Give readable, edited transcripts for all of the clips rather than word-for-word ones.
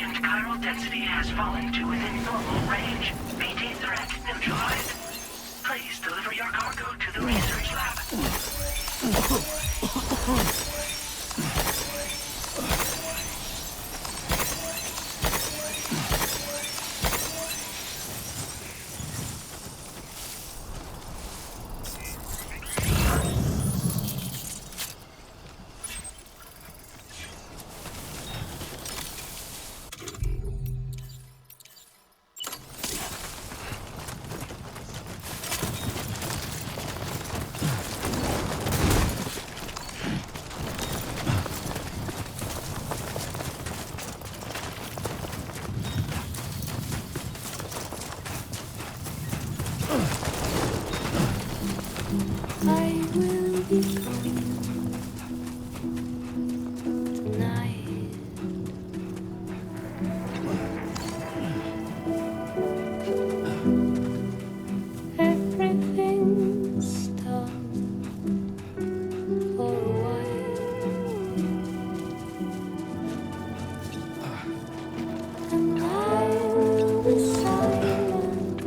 and chiral density has fallen to within normal range. BT threat neutralized. Please deliver your cargo to the research lab. I will be coming tonight. Everything's done for a while, and I will be silent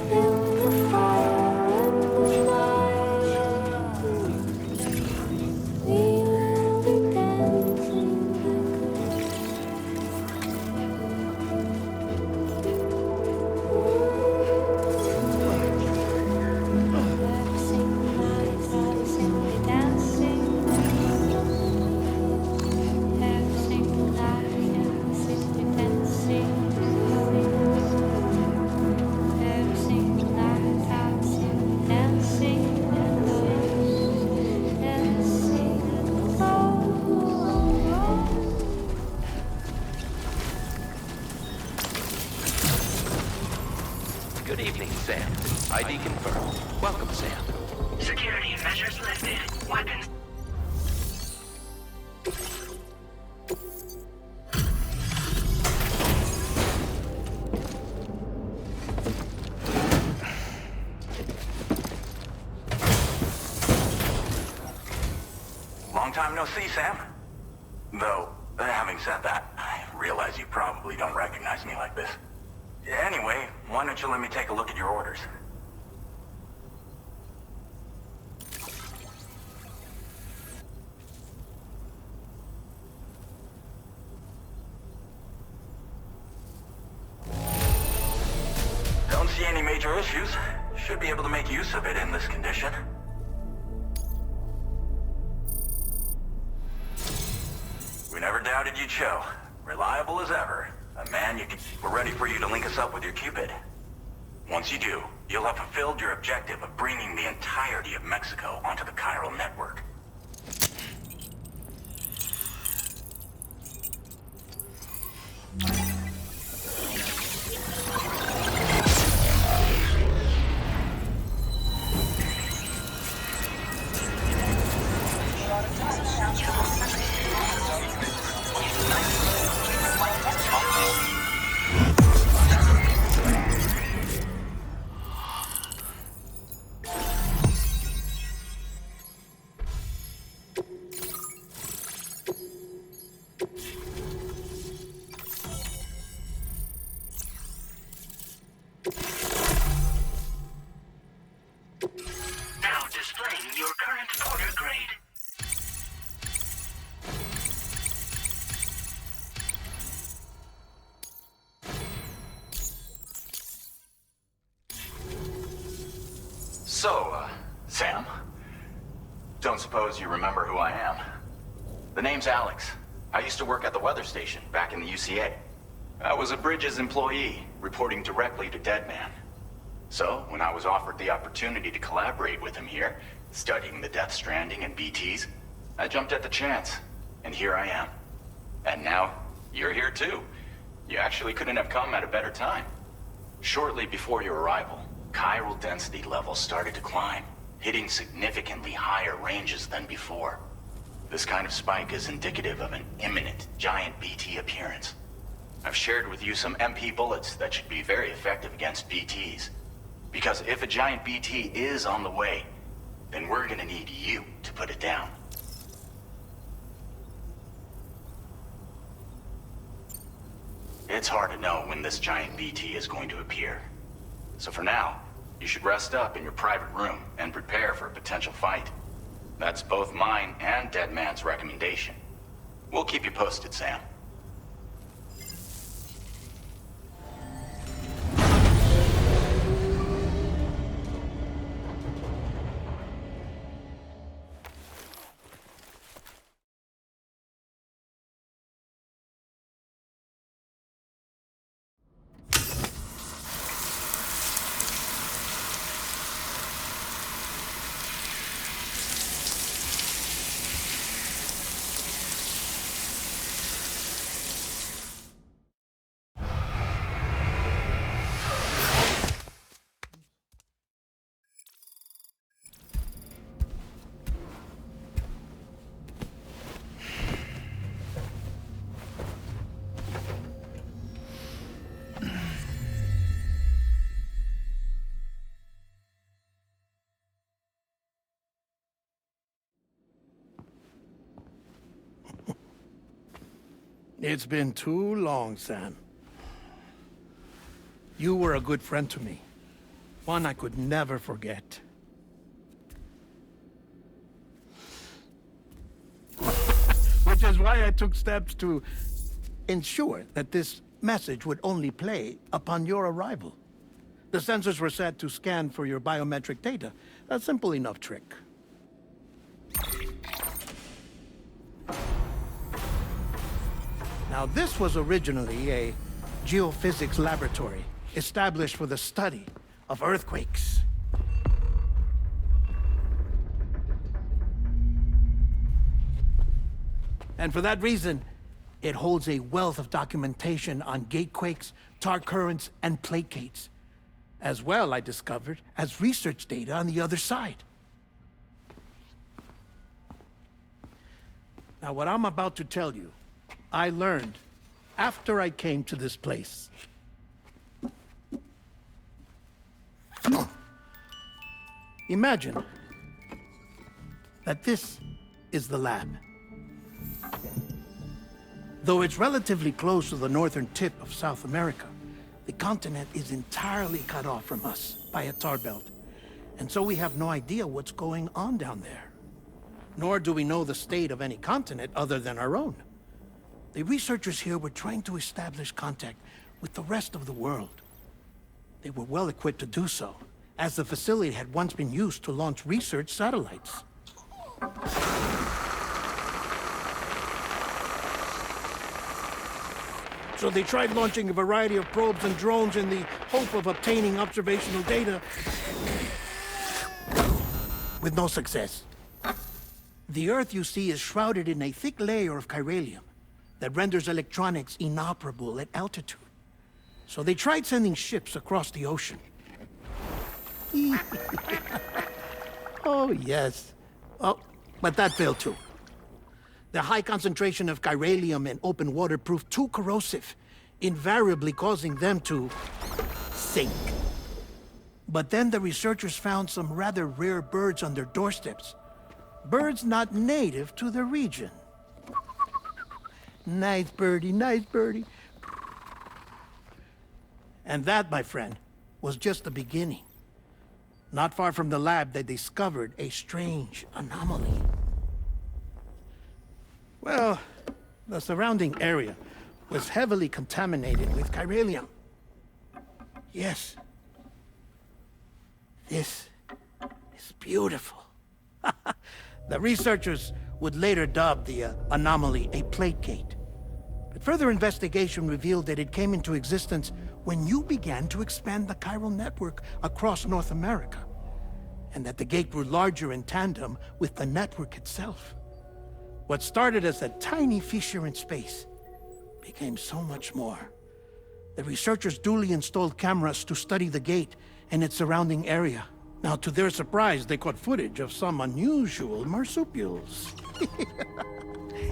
in the fire and the light. We will be dancing Good evening, Sam. ID confirmed. Welcome, Sam. Security measures lifted. Weapons. Long time no see, Sam. Though, having said that, I realize you probably don't recognize me like this. Anyway, why don't you let me take a look at your orders? Don't see any major issues. Should be able to make use of it in this condition. We never doubted you'd show. Reliable as ever. A man you can... We're ready for you to link us up with your Cupid. Once you do, you'll have fulfilled your objective of bringing the entirety of Mexico onto the chiral network. Now displaying your current order grade. So, Sam, don't suppose you remember who I am? The name's Alex. I used to work at the weather station back in the UCA. I was a Bridges employee, reporting directly to Deadman. So, when I was offered the opportunity to collaborate with him here, studying the Death Stranding and BTs, I jumped at the chance, and here I am. And now, you're here too. You actually couldn't have come at a better time. Shortly before your arrival, chiral density levels started to climb, hitting significantly higher ranges than before. This kind of spike is indicative of an imminent giant BT appearance. I've shared with you some MP bullets that should be very effective against BTs. Because if a giant BT is on the way, then we're gonna need you to put it down. it's hard to know when this giant BT is going to appear. So for now, you should rest up in your private room and prepare for a potential fight. That's both mine and Deadman's recommendation. We'll keep you posted, Sam. It's been too long, Sam. You were a good friend to me. One I could never forget. Which is why I took steps to ensure that this message would only play upon your arrival. The sensors were set to scan for your biometric data. A simple enough trick. Now, this was originally a geophysics laboratory established for the study of earthquakes. And for that reason, it holds a wealth of documentation on gatequakes, tar currents, and placates. As well, I discovered, as research data on the other side. Now, what I'm about to tell you, I learned after I came to this place. Imagine that this is the lab. Though it's relatively close to the northern tip of South America, the continent is entirely cut off from us by a tar belt. And so we have no idea what's going on down there. Nor do we know the state of any continent other than our own. The researchers here were trying to establish contact with the rest of the world. They were well equipped to do so, as the facility had once been used to launch research satellites. So they tried launching a variety of probes and drones in the hope of obtaining observational data, with no success. The Earth, you see, is shrouded in a thick layer of chiralium that renders electronics inoperable at altitude. So they tried sending ships across the ocean. Oh, yes. Oh, but that failed too. The high concentration of chiralium in open water proved too corrosive, invariably causing them to sink. But then the researchers found some rather rare birds on their doorsteps. Birds not native to the region. Nice birdie, nice birdie. And that, my friend, was just the beginning. Not far from the lab, they discovered a strange anomaly. Well, the surrounding area was heavily contaminated with chiralium. Yes. This is beautiful. The researchers would later dub the anomaly a plate gate. But further investigation revealed that it came into existence when you began to expand the chiral network across North America, and that the gate grew larger in tandem with the network itself. What started as a tiny fissure in space became so much more. The researchers duly installed cameras to study the gate and its surrounding area. Now, to their surprise, they caught footage of some unusual marsupials.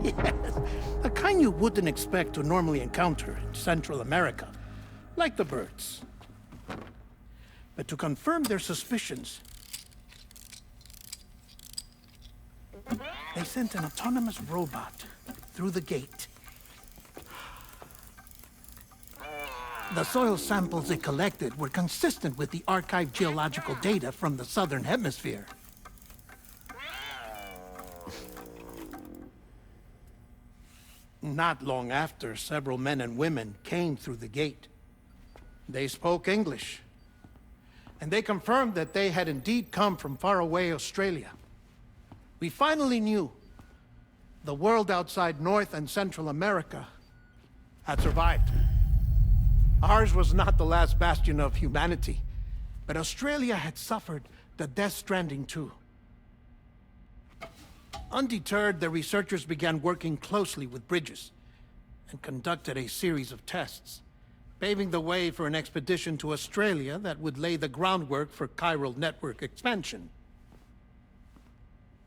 Yes, a kind you wouldn't expect to normally encounter in Central America, like the birds. But to confirm their suspicions, they sent an autonomous robot through the gate. The soil samples it collected were consistent with the archived geological data from the southern hemisphere. Not long after, several men and women came through the gate. They spoke English, and they confirmed that they had indeed come from faraway Australia. We finally knew the world outside North and Central America had survived. Ours was not the last bastion of humanity, but Australia had suffered the Death Stranding too. Undeterred, the researchers began working closely with Bridges and conducted a series of tests, paving the way for an expedition to Australia that would lay the groundwork for chiral network expansion.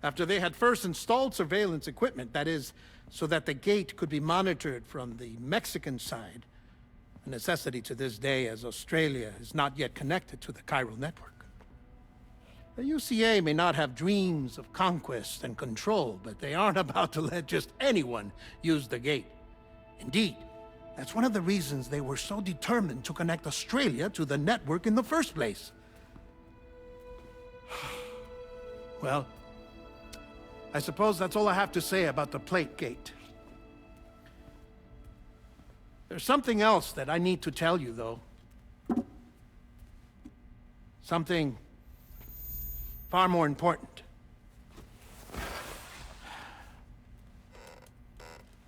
After they had first installed surveillance equipment, that is, so that the gate could be monitored from the Mexican side, a necessity to this day as Australia is not yet connected to the chiral network. The UCA may not have dreams of conquest and control, but they aren't about to let just anyone use the gate. Indeed, that's one of the reasons they were so determined to connect Australia to the network in the first place. Well, I suppose that's all I have to say about the plate gate. There's something else that I need to tell you, though. Something far more important.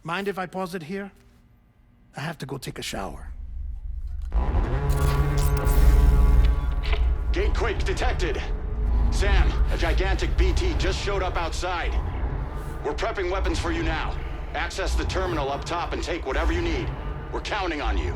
Mind if I pause it here? I have to go take a shower. Gate quake detected. Sam, a gigantic BT just showed up outside. We're prepping weapons for you now. Access the terminal up top and take whatever you need. We're counting on you.